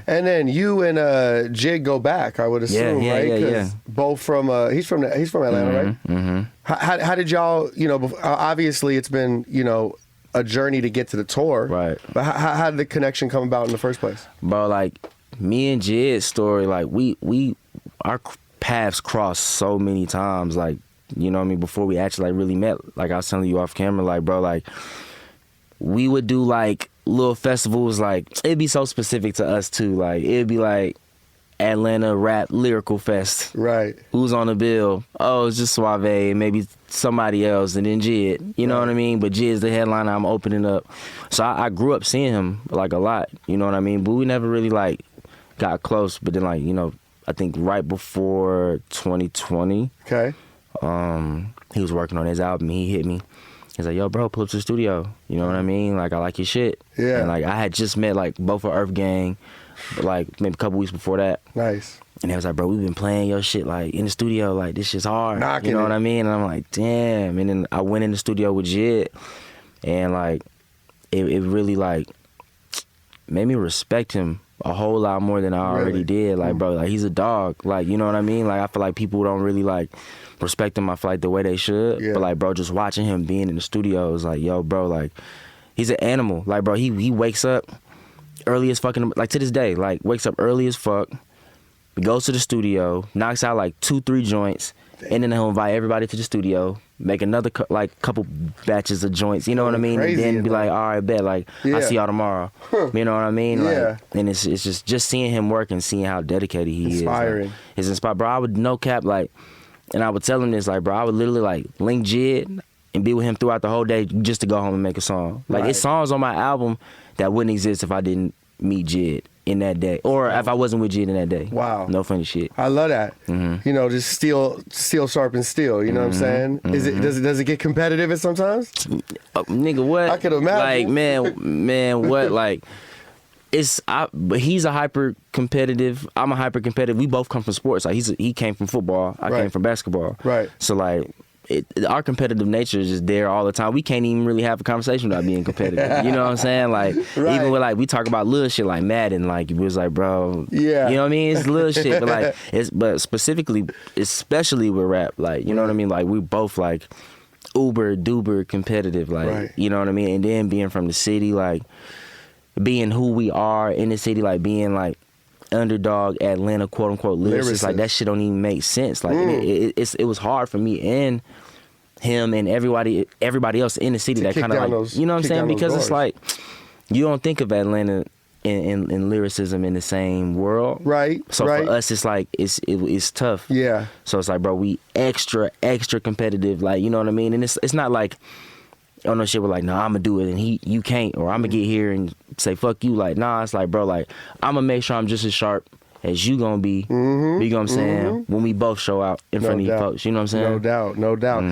And then you and Jig go back, I would assume, right? Yeah. Both from he's from Atlanta, right? Mm-hmm. How did y'all, obviously it's been, a journey to get to the tour. Right. But how did the connection come about in the first place? Bro, like, me and Jid's story, like, our paths crossed so many times, like, you know what I mean, before we actually, like, really met. Like, I was telling you off camera, like, bro, like, we would do, like, little festivals, like, it'd be so specific to us, too. Like, it'd be, like, Atlanta Rap Lyrical Fest. Right. Who's on the bill? Oh, it's just SwaVay, maybe somebody else, and then J.I.D. You know what I mean? But J.I.D.'s the headliner, I'm opening up. So I grew up seeing him, like, a lot, you know what I mean? But we never really, like, got close. But then, like, I think right before 2020, okay, he was working on his album. He hit me. He's like, yo, bro, pull up to the studio. You know what I mean? Like, I like your shit. Yeah. And, like, I had just met, like, both of Earth Gang, like, maybe a couple weeks before that. Nice. And they was like, bro, we've been playing your shit, like, in the studio. Like, this shit's hard. Knocking you know it. what I mean? And I'm like, damn. And then I went in the studio with J.I.D. And, like, it really, like, made me respect him a whole lot more than I already did. Like, bro, like, he's a dog. Like, you know what I mean? Like, I feel like people don't really, like, respect him, I feel like, the way they should. Yeah. But, like, bro, just watching him being in the studio is like, yo, bro, like, he's an animal. Like, bro, he wakes up early as fucking, like, to this day, like, wakes up early as fuck, goes to the studio, knocks out, like, 2-3 joints, and then he'll invite everybody to the studio, make another, couple batches of joints, you know what I mean? And then be like, all right, bet, like, I'll see y'all tomorrow. You know what I mean? Yeah. Like, and it's just seeing him work and seeing how dedicated he Inspiring. is. Like, it's inspiring. Bro, I would, no cap, like, and I would tell him this, like, bro, I would literally, like, link J.I.D. and be with him throughout the whole day just to go home and make a song. Like, it's songs on my album that wouldn't exist if I didn't meet J.I.D. in that day, or if I wasn't with J.I.D. in that day. Wow. No funny shit. I love that. Just steel sharpens steel, you know what I'm saying? Does it get competitive at sometimes? Nigga, what? I could imagine. Like, man, what? Like, but he's a hyper competitive. I'm a hyper competitive. We both come from sports. Like, he came from football. I came from basketball. Right. So, like, our competitive nature is just there all the time. We can't even really have a conversation without being competitive. You know what I'm saying? Like, even with, like, we talk about little shit like Madden. Like, it was like, bro, yeah, you know what I mean? It's little shit, but, like, but specifically, especially with rap, like, you know what I mean? Like, we both, like, uber duper competitive, like, you know what I mean? And then being from the city, like, being who we are in the city, like, being, like, underdog Atlanta quote unquote lyricist, like, that shit don't even make sense. Like, it was hard for me and him and everybody else in the city that kind of, like, you know what I'm saying? Because it's like, you don't think of Atlanta in lyricism in the same world, right? So for us, it's like it's tough. Yeah. So it's like, bro, we extra competitive, like, you know what I mean? And it's not like, oh no shit, we're like, nah, I'm gonna do it and you can't, or I'm gonna get here and say fuck you. Like, nah, it's like, bro, like, I'm gonna make sure I'm just as sharp as you gonna be. You know what I'm saying? When we both show out in front of you folks, you know what I'm saying? No doubt.